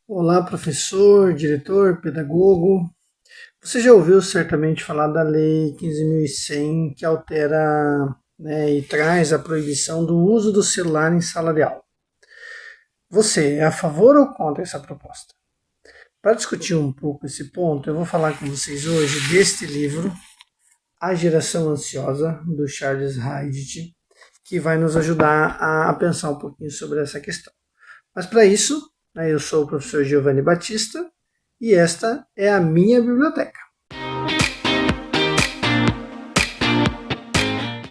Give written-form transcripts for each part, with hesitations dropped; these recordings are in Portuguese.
Olá, professor, diretor, pedagogo. Você já ouviu certamente falar da Lei 15.100 que altera, e traz a proibição do uso do celular em sala de aula. Você é a favor ou contra essa proposta? Para discutir um pouco esse ponto, eu vou falar com vocês hoje deste livro, A Geração Ansiosa, do Charles Hyde, que vai nos ajudar a pensar um pouquinho sobre essa questão. Mas para isso, eu sou o professor Giovanni Batista e esta é a minha biblioteca.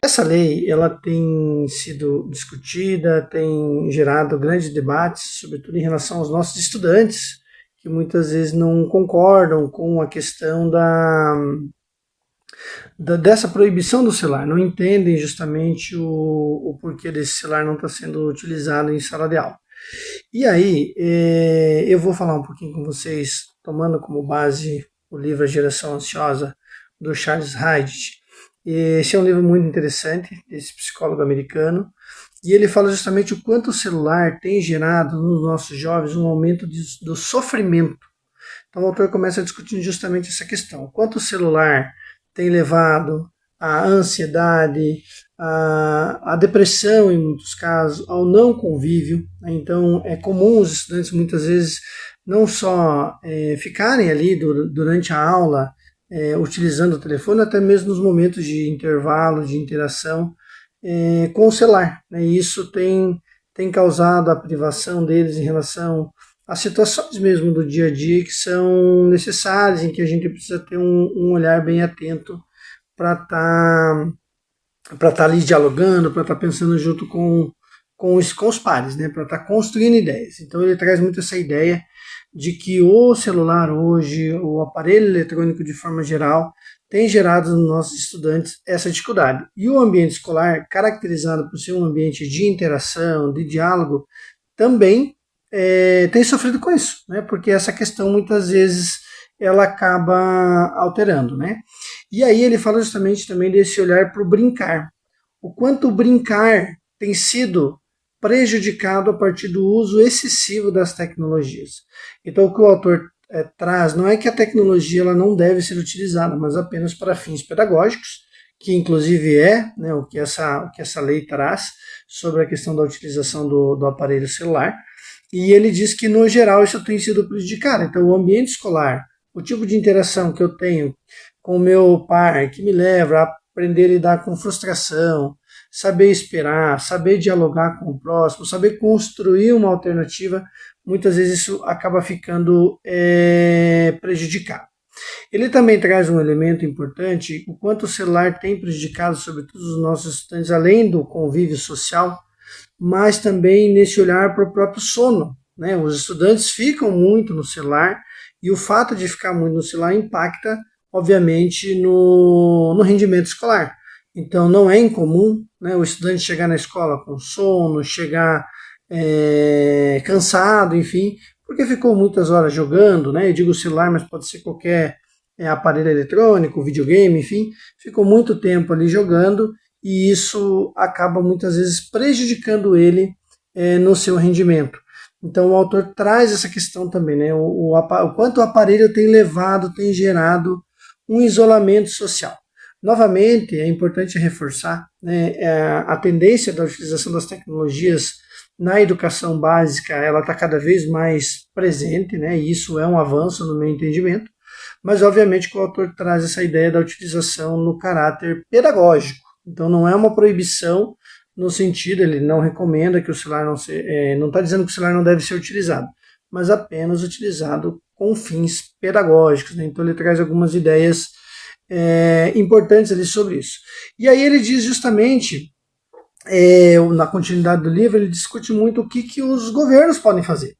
Essa lei ela tem sido discutida, tem gerado grandes debates, sobretudo em relação aos nossos estudantes, que muitas vezes não concordam com a questão dessa proibição do celular, não entendem justamente o porquê desse celular não está sendo utilizado em sala de aula. E aí, eu vou falar um pouquinho com vocês, tomando como base o livro A Geração Ansiosa, do Charles Hyde. Esse é um livro muito interessante, desse psicólogo americano, e ele fala justamente o quanto o celular tem gerado nos nossos jovens um aumento do sofrimento. Então o autor começa discutindo justamente essa questão, o quanto o celular tem levado à ansiedade, à depressão em muitos casos, ao não convívio. Então é comum os estudantes muitas vezes não só ficarem ali durante a aula utilizando o telefone, até mesmo nos momentos de intervalo, de interação com o celular. E isso tem causado a privação deles em relação às situações mesmo do dia a dia que são necessárias, em que a gente precisa ter um olhar bem atento para estar ali dialogando, para estar pensando junto com os pares, para estar construindo ideias. Então ele traz muito essa ideia de que o celular hoje, o aparelho eletrônico de forma geral, tem gerado nos nossos estudantes essa dificuldade. E o ambiente escolar, caracterizado por ser um ambiente de interação, de diálogo, também tem sofrido com isso, porque essa questão muitas vezes ela acaba alterando. E aí ele fala justamente também desse olhar para o brincar. O quanto o brincar tem sido prejudicado a partir do uso excessivo das tecnologias. Então o que o autor traz não é que a tecnologia ela não deve ser utilizada, mas apenas para fins pedagógicos, que inclusive é o que essa lei traz sobre a questão da utilização do aparelho celular. E ele diz que, no geral, isso tem sido prejudicado. Então, o ambiente escolar, o tipo de interação que eu tenho com o meu par, que me leva a aprender a lidar com frustração, saber esperar, saber dialogar com o próximo, saber construir uma alternativa, muitas vezes isso acaba ficando prejudicado. Ele também traz um elemento importante, o quanto o celular tem prejudicado, sobretudo, os nossos estudantes, além do convívio social, mas também nesse olhar para o próprio sono. Os estudantes ficam muito no celular e o fato de ficar muito no celular impacta, obviamente, no rendimento escolar. Então não é incomum o estudante chegar na escola com sono, chegar cansado, enfim, porque ficou muitas horas jogando, eu digo celular, mas pode ser qualquer aparelho eletrônico, videogame, enfim, ficou muito tempo ali jogando e isso acaba muitas vezes prejudicando ele no seu rendimento. Então o autor traz essa questão também, o quanto o aparelho tem levado, tem gerado um isolamento social. Novamente, é importante reforçar a tendência da utilização das tecnologias na educação básica, ela está cada vez mais presente, e isso é um avanço no meu entendimento, mas obviamente que o autor traz essa ideia da utilização no caráter pedagógico. Então não é uma proibição no sentido, ele não recomenda que o celular não está dizendo que o celular não deve ser utilizado, mas apenas utilizado com fins pedagógicos. Então ele traz algumas ideias importantes ali sobre isso. E aí ele diz justamente, na continuidade do livro, ele discute muito o que os governos podem fazer.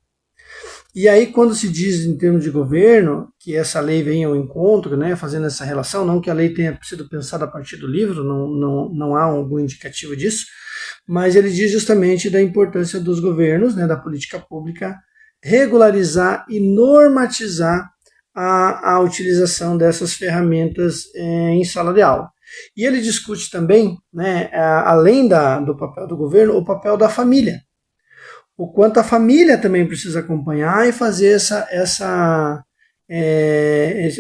E aí, quando se diz em termos de governo, que essa lei vem ao encontro, fazendo essa relação, não que a lei tenha sido pensada a partir do livro, não há algum indicativo disso, mas ele diz justamente da importância dos governos, da política pública, regularizar e normatizar a utilização dessas ferramentas em sala de aula. E ele discute também, além do papel do governo, o papel da família. o quanto a família também precisa acompanhar e fazer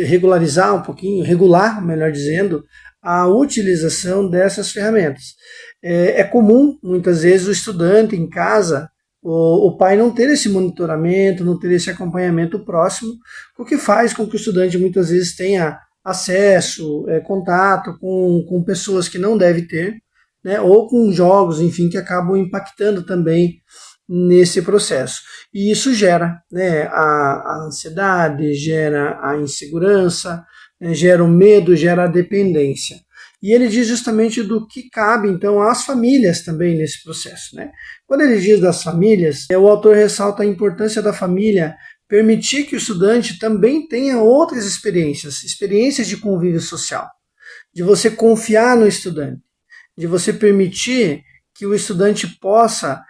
regularizar um pouquinho, regular, melhor dizendo, a utilização dessas ferramentas. É comum, muitas vezes, o estudante em casa, o pai não ter esse monitoramento, não ter esse acompanhamento próximo, o que faz com que o estudante muitas vezes tenha acesso, contato com pessoas que não deve ter, né, ou com jogos, enfim, que acabam impactando também nesse processo. E isso gera, né, a ansiedade, gera a insegurança, né, gera o medo, gera a dependência. E ele diz justamente do que cabe, então, às famílias também nesse processo, né? Quando ele diz das famílias, o autor ressalta a importância da família permitir que o estudante também tenha outras experiências de convívio social, de você confiar no estudante, de você permitir que o estudante possa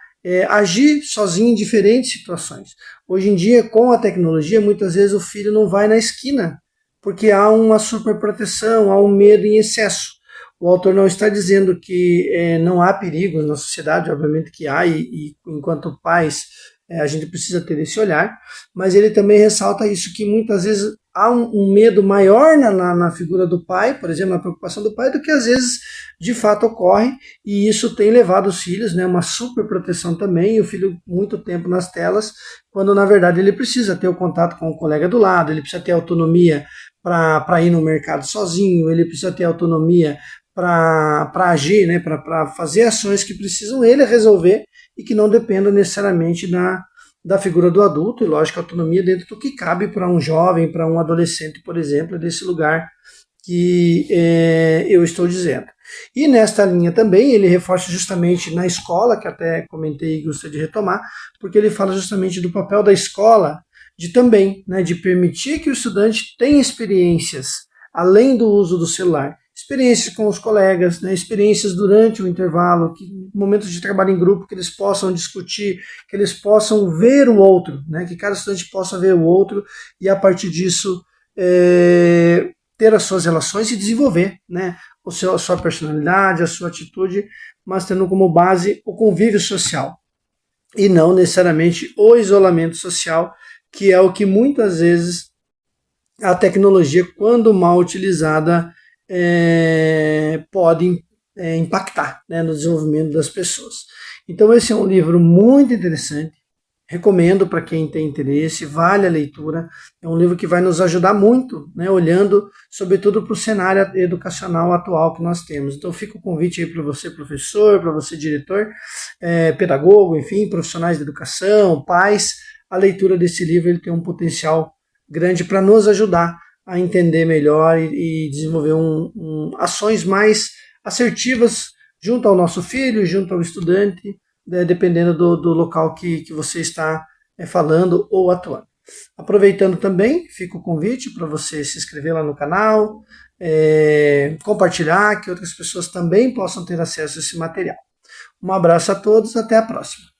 agir sozinho em diferentes situações. Hoje em dia, com a tecnologia, muitas vezes o filho não vai na esquina, porque há uma superproteção, há um medo em excesso. O autor não está dizendo que não há perigos na sociedade, obviamente que há, e enquanto pais a gente precisa ter esse olhar, mas ele também ressalta isso, que muitas vezes há um medo maior na figura do pai, por exemplo, na preocupação do pai, do que às vezes de fato ocorre, e isso tem levado os filhos, né, uma super proteção também, e o filho muito tempo nas telas, quando na verdade ele precisa ter o contato com o colega do lado, ele precisa ter autonomia para ir no mercado sozinho, ele precisa ter autonomia para agir, né, para fazer ações que precisam ele resolver e que não dependam necessariamente da figura do adulto, e lógico, a autonomia dentro do que cabe para um jovem, para um adolescente, por exemplo, desse lugar que eu estou dizendo. E nesta linha também ele reforça justamente na escola, que até comentei e gostaria de retomar, porque ele fala justamente do papel da escola de também, né, de permitir que o estudante tenha experiências além do uso do celular, experiências com os colegas, né, experiências durante o intervalo, momentos de trabalho em grupo, que eles possam discutir, que eles possam ver o outro, né, que cada estudante possa ver o outro e a partir disso ter as suas relações e desenvolver, né, a sua personalidade, a sua atitude, mas tendo como base o convívio social e não necessariamente o isolamento social, que é o que muitas vezes a tecnologia, quando mal utilizada, pode impactar, né, no desenvolvimento das pessoas. Então esse é um livro muito interessante, recomendo para quem tem interesse, vale a leitura, é um livro que vai nos ajudar muito, né, olhando sobretudo para o cenário educacional atual que nós temos. Então fica o convite aí para você, professor, para você, diretor, pedagogo, enfim, profissionais de educação, pais, a leitura desse livro ele tem um potencial grande para nos ajudar a entender melhor e desenvolver ações mais assertivas junto ao nosso filho, junto ao estudante, dependendo do local que você está falando ou atuando. Aproveitando também, fica o convite para você se inscrever lá no canal, compartilhar, que outras pessoas também possam ter acesso a esse material. Um abraço a todos, até a próxima.